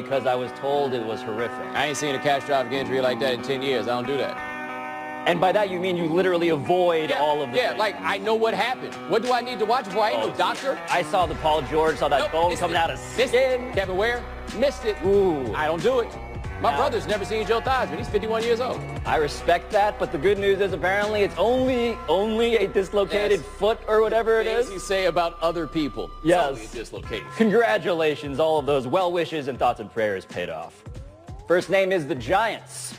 because I was told it was horrific. I ain't seen a catastrophic injury like that in 10 years. I don't do that. And by that you mean you literally avoid all of the things. like I know what happened. What do I need to watch for? I ain't no doctor. I saw the Paul George, saw that bone coming out of skin. Kevin Ware missed it. Ooh. I don't do it. My brother's never seen Joe Theismann. He's 51 years old. I respect that, but the good news is apparently it's only a dislocated foot or whatever it is. Things you say about other people. Yes. It's only a dislocated. Congratulations, all of those well wishes and thoughts and prayers paid off. First name is the Giants.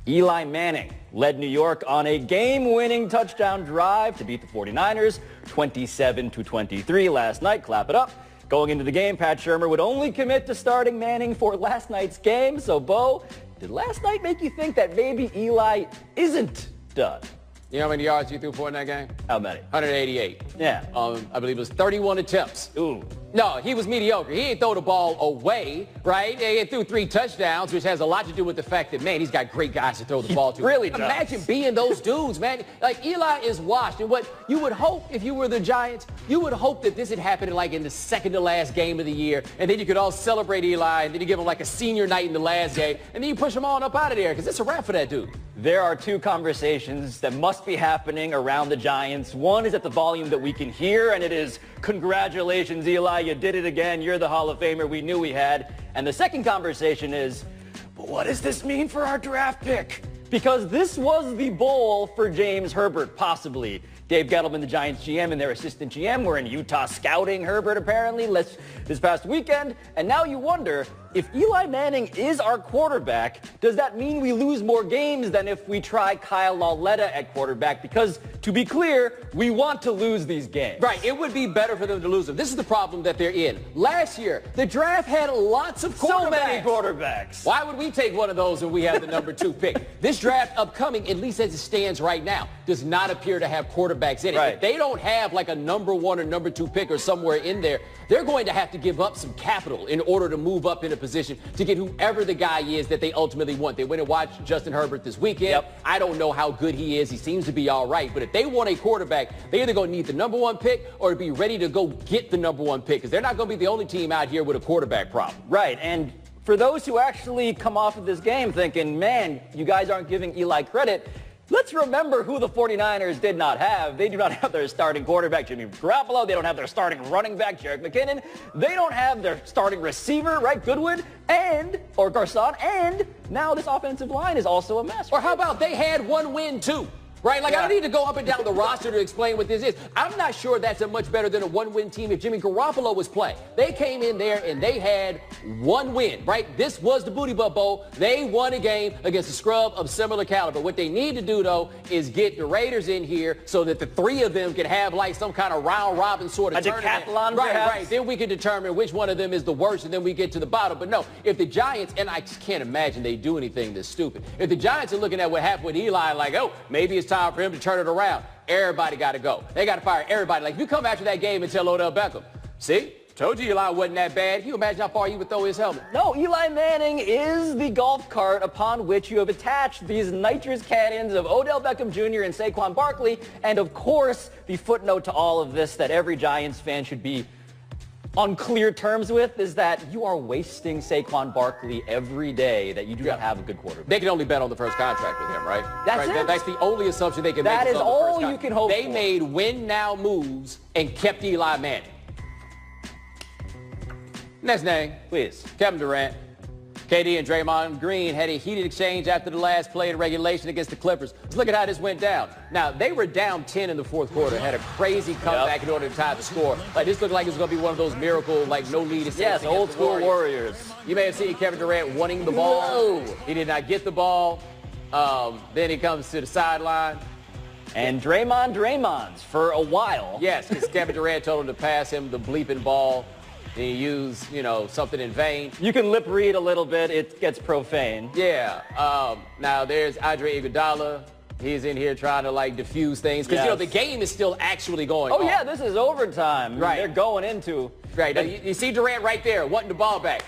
Eli Manning led New York on a game-winning touchdown drive to beat the 49ers 27-23 last night. Clap it up. Going into the game, Pat Shurmur would only commit to starting Manning for last night's game. So, Bo, did last night make you think that maybe Eli isn't done? You know how many yards you threw for in that game? How many? 188. Yeah. I believe it was 31 attempts. Ooh. No, he was mediocre. He ain't throw the ball away, right? He threw 3 touchdowns, which has a lot to do with the fact that, man, he's got great guys to throw the ball to. Really does. Imagine being those dudes, man. Like, Eli is washed. And what you would hope if you were the Giants, you would hope that this had happened like in the second to last game of the year, and then you could all celebrate Eli, and then you give him like a senior night in the last game, and then you push him on up out of there, because it's a wrap for that dude. There are 2 conversations that must be happening around the Giants. One is at the volume that we can hear, and it is, congratulations, Eli, you did it again. You're the Hall of Famer we knew we had. And the second conversation is, but what does this mean for our draft pick? Because this was the bowl for James Herbert, possibly. Dave Gettleman, the Giants GM, and their assistant GM were in Utah scouting Herbert, apparently, this past weekend. And now you wonder, if Eli Manning is our quarterback, does that mean we lose more games than if we try Kyle Lauletta at quarterback? Because, to be clear, we want to lose these games. Right. It would be better for them to lose them. This is the problem that they're in. Last year, the draft had lots of quarterbacks. So many quarterbacks. Why would we take one of those when we have the number 2 pick? This draft upcoming, at least as it stands right now, does not appear to have quarterbacks in it. Right. If they don't have like a number 1 or number 2 pick or somewhere in there, they're going to have to give up some capital in order to move up in a position to get whoever the guy is that they ultimately want. They went and watched Justin Herbert this weekend. Yep. I don't know how good he is. He seems to be all right. But if they want a quarterback, they're either going to need the number 1 pick or be ready to go get the number 1 pick, because they're not going to be the only team out here with a quarterback problem. Right. And for those who actually come off of this game thinking, man, you guys aren't giving Eli credit, let's remember who the 49ers did not have. They do not have their starting quarterback, Jimmy Garoppolo. They don't have their starting running back, Jerick McKinnon. They don't have their starting receiver, right, Goodwin, or Garcon. And now this offensive line is also a mess. Or how about they had 1 win, too? Right? Like, I don't need to go up and down the roster to explain what this is. I'm not sure that's a much better than a 1-win team if Jimmy Garoppolo was playing. They came in there and they had 1 win, right? This was the Booty Butt Bowl. They won a game against a scrub of similar caliber. What they need to do, though, is get the Raiders in here so that the 3 of them can have, like, some kind of round-robin sort of tournament. Decathlon, right, perhaps? right. Then we can determine which one of them is the worst, and then we get to the bottom. But no, if the Giants, and I just can't imagine they do anything this stupid. If the Giants are looking at what happened with Eli, like, oh, maybe it's time for him to turn it around, everybody got to go. They got to fire everybody. Like, if you come after that game and tell Odell Beckham, see, told you Eli wasn't that bad. Can you imagine how far he would throw his helmet? No, Eli Manning is the golf cart upon which you have attached these nitrous cannons of Odell Beckham Jr. and Saquon Barkley. And, of course, the footnote to all of this that every Giants fan should be on clear terms with is that you are wasting Saquon Barkley every day that you do not have a good quarterback. They can only bet on the first contract with him, right? That's right? it. That's the only assumption they can make. That is all you can hope for. They made win-now moves and kept Eli Manning. Next name, please. Kevin Durant. KD and Draymond Green had a heated exchange after the last play in regulation against the Clippers. Let's look at how this went down. Now, they were down 10 in the 4th quarter, had a crazy comeback in order to tie the score. Like, this looked like it was going to be one of those miracle, like, no lead. Yes, old school Warriors. You may have seen Kevin Durant wanting the ball. No. He did not get the ball. Then he comes to the sideline. And Draymond's for a while. Yes, because Kevin Durant told him to pass him the bleeping ball. And he used, something in vain. You can lip read a little bit. It gets profane. Yeah. Now, there's Andre Iguodala. He's in here trying to, like, diffuse things. Because, the game is still actually going on. Oh, yeah, this is overtime. Right. They're going into. Right. Now, you see Durant right there wanting the ball back.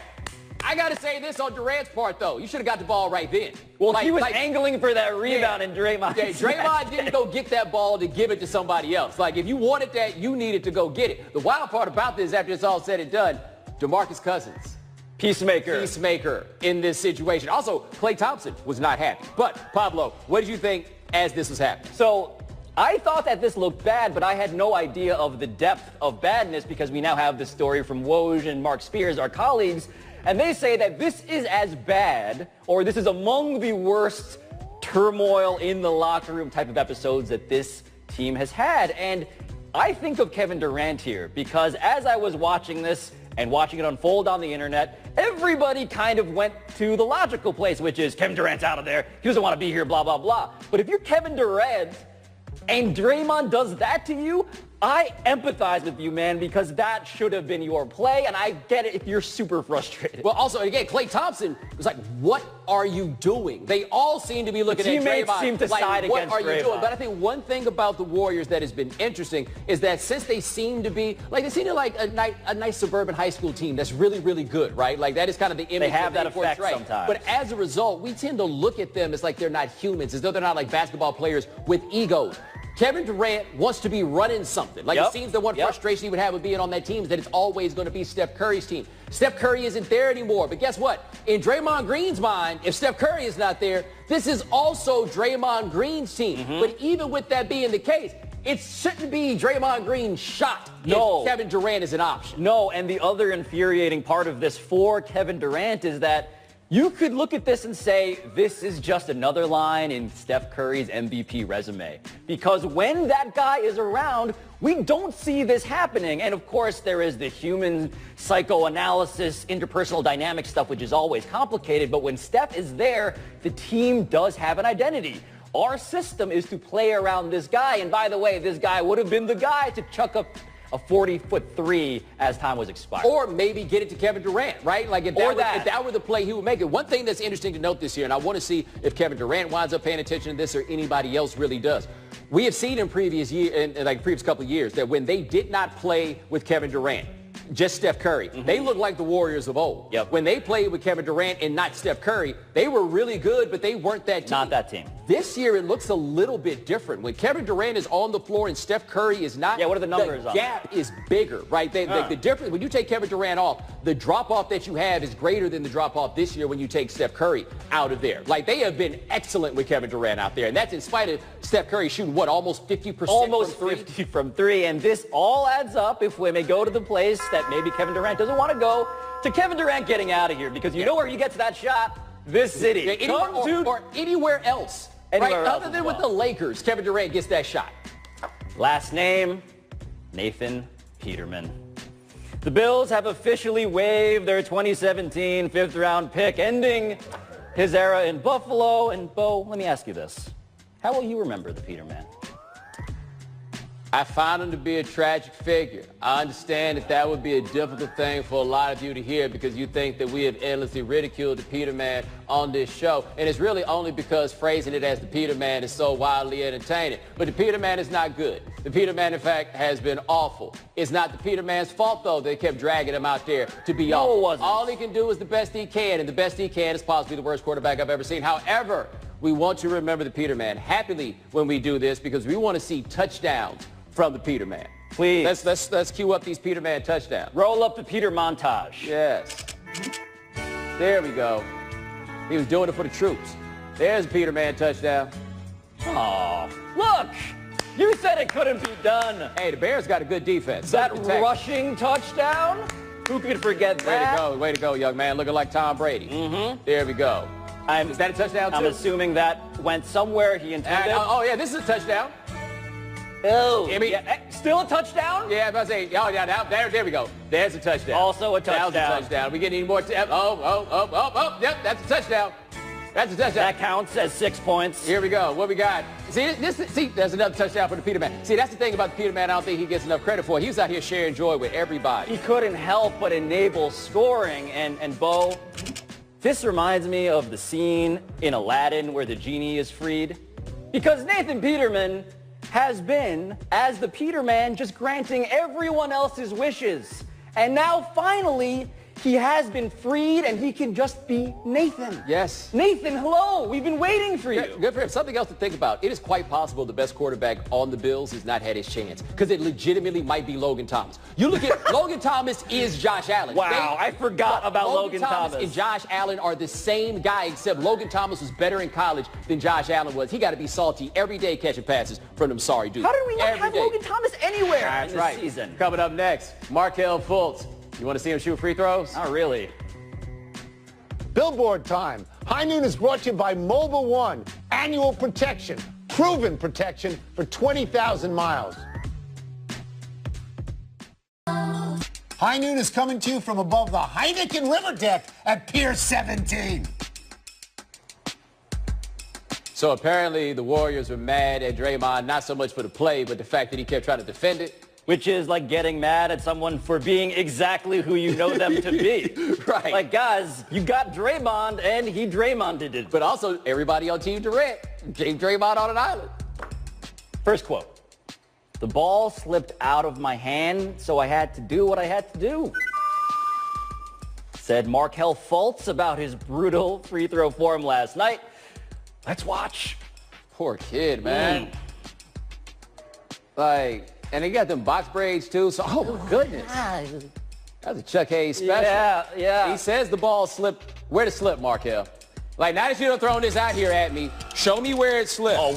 I got to say this on Durant's part, though. You should have got the ball right then. Well, he was angling for that rebound, and Draymond. Yeah, Draymond didn't go get that ball to give it to somebody else. Like, if you wanted that, you needed to go get it. The wild part about this, after it's all said and done, DeMarcus Cousins. Peacemaker in this situation. Also, Klay Thompson was not happy. But, Pablo, what did you think as this was happening? So I thought that this looked bad, but I had no idea of the depth of badness because we now have the story from Woj and Mark Spears, our colleagues, and they say that this is as bad, or this is among the worst turmoil in the locker room type of episodes that this team has had. And I think of Kevin Durant here because as I was watching this and watching it unfold on the internet, everybody kind of went to the logical place, which is Kevin Durant's out of there. He doesn't want to be here, blah, blah, blah. But if you're Kevin Durant and Draymond does that to you, I empathize with you, man, because that should have been your play, and I get it if you're super frustrated. Well, also, again, Klay Thompson was like, what are you doing? They all seem to be looking at Draymond. Teammates seem to side what against are you Draymond. doing? But I think one thing about the Warriors that has been interesting is that since they seem to be, like, they seem to like a nice suburban high school team that's really, really good, right? Like, that is kind of the image they have that effect sometimes. But as a result, we tend to look at them as like they're not humans, as though they're not like basketball players with egos. Kevin Durant wants to be running something. Like, it seems that one frustration he would have with being on that team is that it's always going to be Steph Curry's team. Steph Curry isn't there anymore. But guess what? In Draymond Green's mind, if Steph Curry is not there, this is also Draymond Green's team. But even with that being the case, it shouldn't be Draymond Green's shot if Kevin Durant is an option. No, and the other infuriating part of this for Kevin Durant is that you could look at this and say, this is just another line in Steph Curry's MVP resume. Because when that guy is around, we don't see this happening. And of course, there is the human psychoanalysis, interpersonal dynamic stuff, which is always complicated. But when Steph is there, the team does have an identity. Our system is to play around this guy. And by the way, this guy would have been the guy to chuck up a 40-foot three as time was expiring. Or maybe get it to Kevin Durant, right? Like if that were the play, he would make it. One thing that's interesting to note this year, and I want to see if Kevin Durant winds up paying attention to this or anybody else really does. We have seen in previous couple of years that when they did not play with Kevin Durant, just Steph Curry, they looked like the Warriors of old. When they played with Kevin Durant and not Steph Curry, they were really good, but they weren't that team. Not that team. This year, it looks a little bit different. When Kevin Durant is on the floor and Steph Curry is not, what are the numbers? The gap is bigger, right? The difference, when you take Kevin Durant off, the drop-off that you have is greater than the drop-off this year when you take Steph Curry out of there. Like, they have been excellent with Kevin Durant out there, and that's in spite of Steph Curry shooting, almost 50% almost from three? 50 from three, and this all adds up if we may go to the place that maybe Kevin Durant doesn't want to go, to Kevin Durant getting out of here, because you know where he gets that shot? This city. Or anywhere else. Other than with the Lakers, Kevin Durant gets that shot. Last name, Nathan Peterman. The Bills have officially waived their 2017 fifth-round pick, ending his era in Buffalo. And, Bo, let me ask you this. How will you remember the Peterman? I found him to be a tragic figure. I understand that would be a difficult thing for a lot of you to hear because you think that we have endlessly ridiculed the Peterman on this show. And it's really only because phrasing it as the Peterman is so wildly entertaining. But the Peterman is not good. The Peterman, in fact, has been awful. It's not the Peterman's fault, though, they kept dragging him out there to be awful. No, it wasn't. All he can do is the best he can, and the best he can is possibly the worst quarterback I've ever seen. However, we want to remember the Peterman happily when we do this because we want to see touchdowns from the Peterman. Please. Let's cue up these Peterman touchdowns. Roll up the Peter montage. Yes. There we go. He was doing it for the troops. There's a Peterman touchdown. Oh, look! You said it couldn't be done. Hey, the Bears got a good defense. That rushing touchdown? Who could forget that? Way to go, young man. Looking like Tom Brady. There we go. Is that a touchdown, too? I'm assuming that went somewhere he intended. Yeah, this is a touchdown. Oh, still a touchdown? Yeah, I was about to say, there we go. There's a touchdown. Also a touchdown. That was a touchdown. We get any more? Yep, that's a touchdown. That's a touchdown. That counts as 6 points. Here we go. What we got? See, there's another touchdown for the Peterman. See, that's the thing about the Peterman I don't think he gets enough credit for. He was out here sharing joy with everybody. He couldn't help but enable scoring. And Bo, this reminds me of the scene in Aladdin where the genie is freed. Because Nathan Peterman has been, as the Peterman, just granting everyone else's wishes. And now, finally, He has been freed, and he can just be Nathan. Yes. Nathan, hello. We've been waiting for you. Good for him. Something else to think about. It is quite possible the best quarterback on the Bills has not had his chance because it legitimately might be Logan Thomas. You look at Logan Thomas is Josh Allen. Wow, I forgot about Logan Thomas. And Josh Allen are the same guy, except Logan Thomas was better in college than Josh Allen was. He got to be salty every day catching passes from them sorry dudes. How did we not have Logan Thomas anywhere That's in this right. season? Coming up next, Markelle Fultz. You want to see him shoot free throws? Not really. Billboard time. High Noon is brought to you by Mobile One. Annual protection. Proven protection for 20,000 miles. High Noon is coming to you from above the Heineken River Deck at Pier 17. So apparently the Warriors were mad at Draymond, not so much for the play, but the fact that he kept trying to defend it. Which is like getting mad at someone for being exactly who you know them to be. Right. Like, guys, you got Draymond, and he Draymonded it. But also, everybody on Team Durant gave Draymond on an island. First quote. The ball slipped out of my hand, so I had to do what I had to do. Said Markelle Fultz about his brutal free throw form last night. Let's watch. Poor kid, man. Like, and he got them box braids too, so, oh my goodness. That's a Chuck Hayes special. Yeah. He says the ball slipped. Where'd it slip, Markelle? Like, now that you done thrown this out here at me, show me where it slipped. Oh,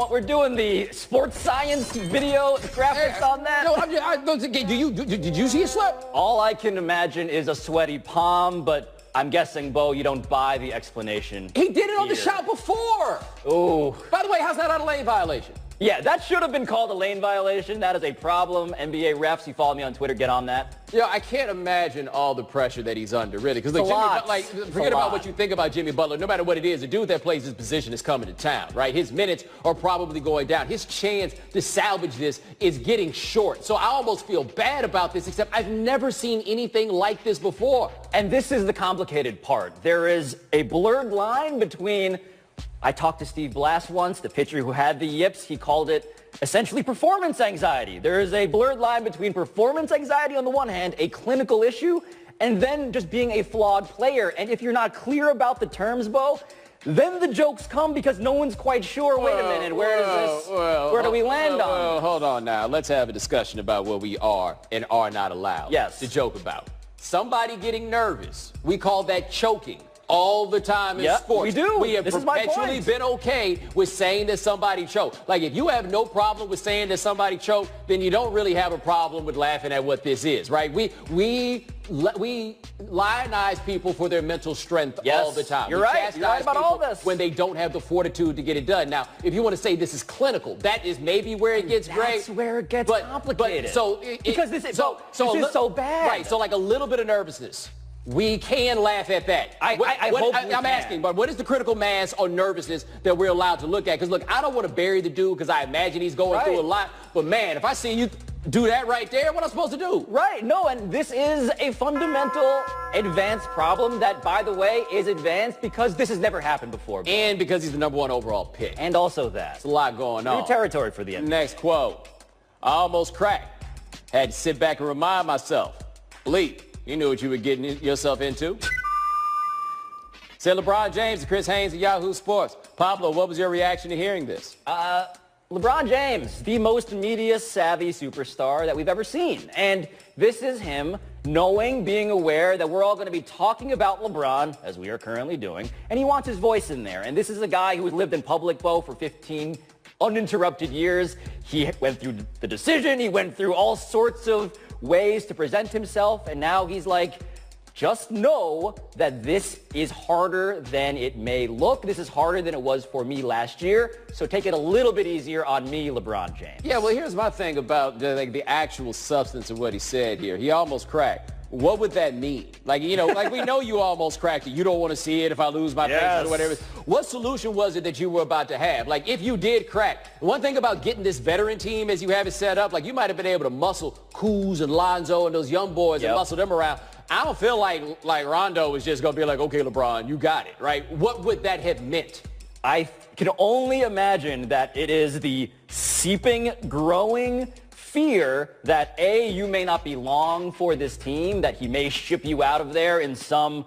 we're doing the sports science video graphics on that. No, did you see it slip? All I can imagine is a sweaty palm, but I'm guessing, Bo, you don't buy the explanation. He did it on the shot before. Oh. By the way, how's that not a lane violation? Yeah, that should have been called a lane violation. That is a problem. NBA refs, you follow me on Twitter, get on that. Yeah, I can't imagine all the pressure that he's under, really. Because forget about what you think about Jimmy Butler. No matter what it is, the dude that plays his position is coming to town, right? His minutes are probably going down. His chance to salvage this is getting short. So I almost feel bad about this, except I've never seen anything like this before. And this is the complicated part. There is a blurred line between... I talked to Steve Blass once, the pitcher who had the yips. He called it essentially performance anxiety. There is a blurred line between performance anxiety on the one hand, a clinical issue, and then just being a flawed player. And if you're not clear about the terms, Bo, then the jokes come because no one's quite sure. Wait a minute, where do we land on? Hold on now. Let's have a discussion about what we are and are not allowed to joke about. Somebody getting nervous, we call that choking. All the time in sports. We do. We have perpetually been okay with saying that somebody choked. Like, if you have no problem with saying that somebody choked, then you don't really have a problem with laughing at what this is, right? We lionize people for their mental strength all the time. You're right. You're right about all this. When they don't have the fortitude to get it done. Now, if you want to say this is clinical, that is maybe where it gets great. That's where it gets complicated. Because this is so bad. Right. So like a little bit of nervousness. We can laugh at that. I'm asking, but what is the critical mass on nervousness that we're allowed to look at? Because, look, I don't want to bury the dude because I imagine he's going through a lot. But, man, if I see you do that right there, what am I supposed to do? Right. No, and this is a fundamental advanced problem that, by the way, is advanced because this has never happened before. And because he's the #1 overall pick. And also that. There's a lot going on. New territory for the NBA. Next quote. I almost cracked. Had to sit back and remind myself. Bleep. You knew what you were getting yourself into. Said LeBron James to Chris Haynes at Yahoo Sports. Pablo, what was your reaction to hearing this? LeBron James, the most media-savvy superstar that we've ever seen. And this is him knowing, being aware that we're all going to be talking about LeBron, as we are currently doing, and he wants his voice in there. And this is a guy who has lived in public, Bo, for 15 uninterrupted years. He went through the decision. He went through all sorts of ways to present himself, and now he's like, just know that this is harder than it may look. This is harder than it was for me last year, so take it a little bit easier on me, LeBron James. Yeah, well, here's my thing about the actual substance of what he said here. He almost cracked. What would that mean? Like, you know, like we know you almost cracked it. You don't want to see it if I lose my patience or whatever. What solution was it that you were about to have? Like, if you did crack, one thing about getting this veteran team as you have it set up, like you might have been able to muscle Kuz and Lonzo and those young boys and muscle them around. I don't feel like Rondo was just going to be like, okay, LeBron, you got it, right? What would that have meant? I can only imagine that it is the seeping, growing fear that, A, you may not be long for this team, that he may ship you out of there in some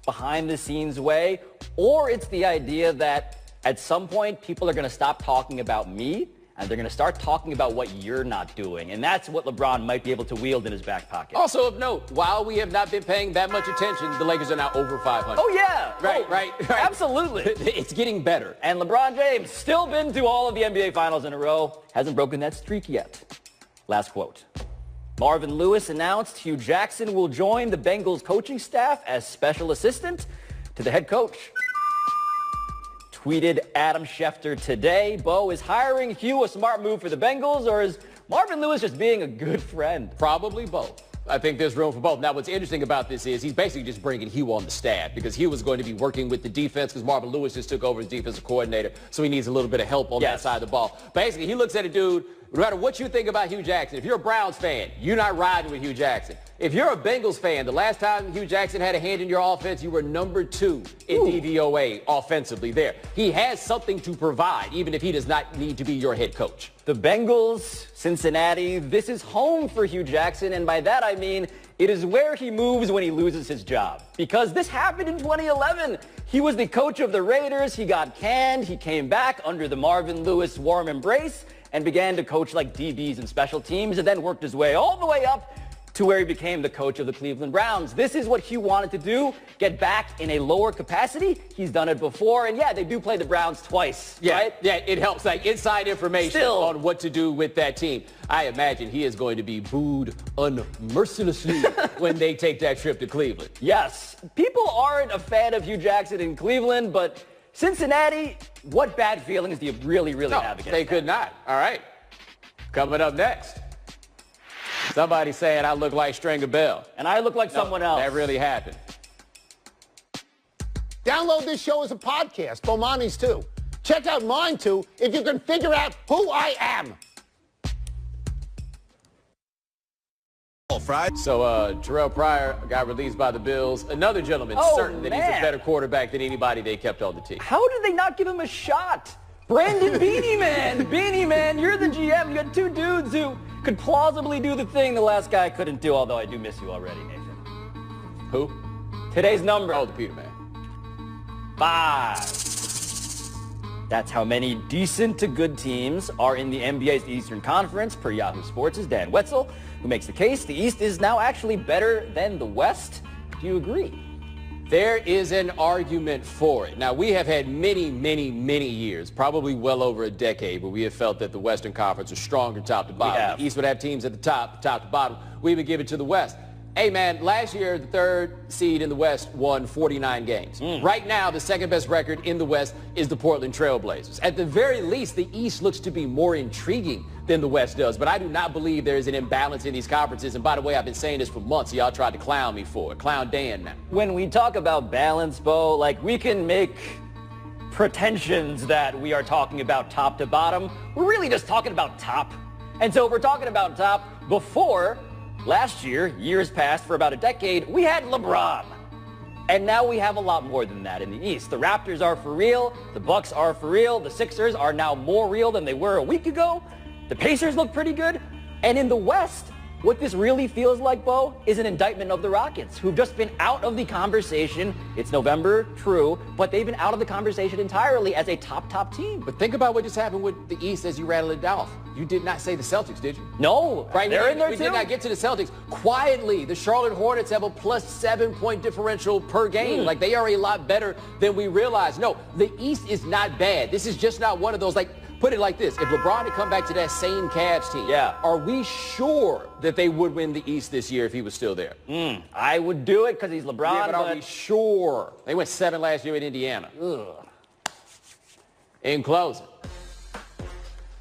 behind-the-scenes way, or it's the idea that at some point people are going to stop talking about me and they're going to start talking about what you're not doing. And that's what LeBron might be able to wield in his back pocket. Also of note, while we have not been paying that much attention, the Lakers are now over 500. Oh, yeah. Right. Absolutely. It's getting better. And LeBron James, still been to all of the NBA Finals in a row, hasn't broken that streak yet. Last quote. Marvin Lewis announced Hugh Jackson will join the Bengals coaching staff as special assistant to the head coach. Tweeted Adam Schefter today, Bo, is hiring Hugh a smart move for the Bengals, or is Marvin Lewis just being a good friend? Probably both. I think there's room for both. Now, what's interesting about this is he's basically just bringing Hugh on the staff because Hugh was going to be working with the defense because Marvin Lewis just took over as defensive coordinator, so he needs a little bit of help on that side of the ball. Basically, he looks at a dude, no matter what you think about Hugh Jackson, if you're a Browns fan, you're not riding with Hugh Jackson. If you're a Bengals fan, the last time Hugh Jackson had a hand in your offense, you were number 2 in DVOA offensively there. He has something to provide, even if he does not need to be your head coach. The Bengals, Cincinnati, this is home for Hugh Jackson, and by that I mean it is where he moves when he loses his job. Because this happened in 2011. He was the coach of the Raiders. He got canned. He came back under the Marvin Lewis warm embrace and began to coach like DBs and special teams, and then worked his way all the way up to where he became the coach of the Cleveland Browns. This is what Hugh wanted to do, get back in a lower capacity. He's done it before, and yeah, they do play the Browns twice, right? Yeah, it helps, like inside information on what to do with that team. I imagine he is going to be booed unmercilessly when they take that trip to Cleveland. Yes, people aren't a fan of Hugh Jackson in Cleveland, but Cincinnati, what bad feelings do you really have against they could not. All right, coming up next. Somebody saying I look like Stringer Bell. And I look like someone else. That really happened. Download this show as a podcast, Bomani's too. Check out mine too if you can figure out who I am. So Terrell Pryor got released by the Bills. Another gentleman certain that he's a better quarterback than anybody they kept on the team. How did they not give him a shot? Brandon Beanie Man. Beanie Man, you're the GM. You got two dudes who could plausibly do the thing the last guy couldn't do, although I do miss you already, Nathan. Who? Today's number. Oh, the Peter Man. 5. That's how many decent to good teams are in the NBA's Eastern Conference, per Yahoo Sports' Dan Wetzel, who makes the case the East is now actually better than the West. Do you agree? There is an argument for it. Now, we have had many years, probably well over a decade, where we have felt that the Western Conference is stronger top to bottom. The East would have teams at the top to bottom. We would give it to the West. Hey, man, last year, the third seed in the West won 49 games. Right now, the second best record in the West is the Portland Trail Blazers. At the very least, the East looks to be more intriguing than the West does. But I do not believe there is an imbalance in these conferences. And by the way, I've been saying this for months. Y'all tried to clown me for it. Clown Dan now. When we talk about balance, Bo, like we can make pretensions that we are talking about top to bottom. We're really just talking about top. And so if we're talking about top, before last year, years past, for about a decade, we had LeBron. And now we have a lot more than that in the East. The Raptors are for real. The Bucks are for real. The Sixers are now more real than they were a week ago. The Pacers look pretty good. And in the West, what this really feels like, Bo, is an indictment of the Rockets, who've just been out of the conversation. It's November, true, but they've been out of the conversation entirely as a top team. But think about what just happened with the East as you rattle it off. You did not say the Celtics, did you? No, right? They're in there we too. Did not get to the Celtics. Quietly, the Charlotte Hornets have a plus 7-point differential per game. Like, they are a lot better than we realize. No, the East is not bad. This is just not one of those, like, put it like this. If LeBron had come back to that same Cavs team, are we sure that they would win the East this year if he was still there? I would do it because he's LeBron. Yeah, but are we sure? They went 7 last year in Indiana. In closing,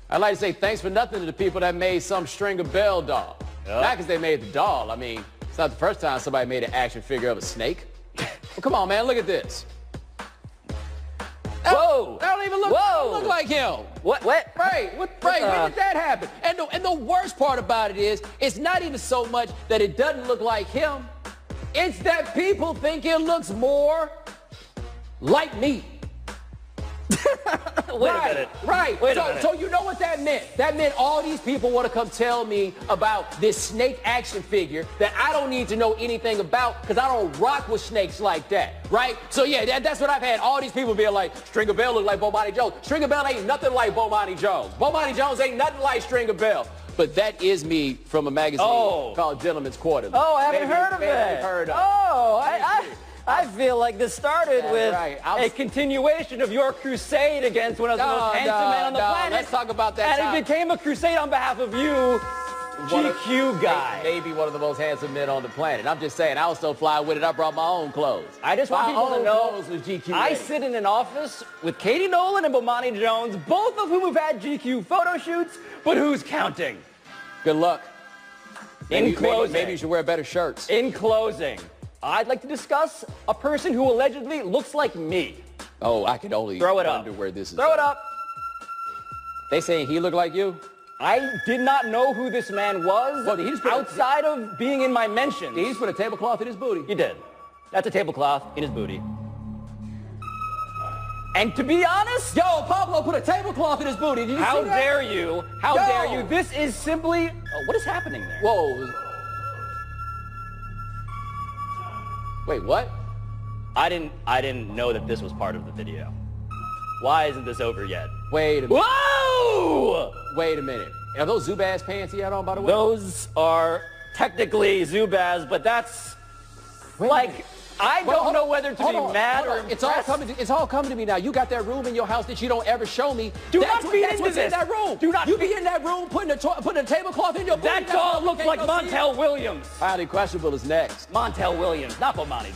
I'd like to say thanks for nothing to the people that made some Stringer Bell doll. Not because they made the doll. I mean, it's not the first time somebody made an action figure of a snake. Well, come on, man. Look at this. Whoa! That don't even look like him. What? Right. When did that happen? And the worst part about it is, it's not even so much that it doesn't look like him. It's that people think it looks more like me. Wait a minute. Right. Wait a minute. So you know what that meant? That meant all these people want to come tell me about this snake action figure that I don't need to know anything about because I don't rock with snakes like that, right? So yeah, that's what I've had. All these people being like, Stringer Bell look like Bomani Jones. Stringer Bell ain't nothing like Bomani Jones. Bomani Jones ain't nothing like Stringer Bell. But that is me from a magazine called Gentleman's Quarterly. Oh, I haven't heard of it. I feel like this started with a continuation of your crusade against one of the most handsome men on the planet. Let's talk about that. And it became a crusade on behalf of you, GQ guy. Maybe one of the most handsome men on the planet. I'm just saying, I was so fly with it, I brought my own clothes. I just want people to know, GQ I sit in an office with Katie Nolan and Bomani Jones, both of whom have had GQ photo shoots, but who's counting? Good luck. In closing. Maybe you should wear better shirts. In closing, I'd like to discuss a person who allegedly looks like me. Oh, I can only wonder where this is. Throw it up. They saying he looked like you? I did not know who this man was outside of being in my mentions. Did he just put a tablecloth in his booty? He did. That's a tablecloth in his booty. And to be honest, yo, Pablo put a tablecloth in his booty. Did you see that? How dare you? How dare you? This is simply, what is happening there? Whoa. Wait, what? I didn't know that this was part of the video. Why isn't this over yet? Wait a minute. Whoa! Wait a minute. Are those Zubaz pants he had on, by the way? Those are technically Zubaz, but that's like, I don't know whether to be mad or it's all coming to me now. You got that room in your house that you don't ever show me. That's what's in that room. You be in that room putting a tablecloth in your booty. That dog looks like Montel Williams. Highly questionable is next. Montel Williams, not Bomani.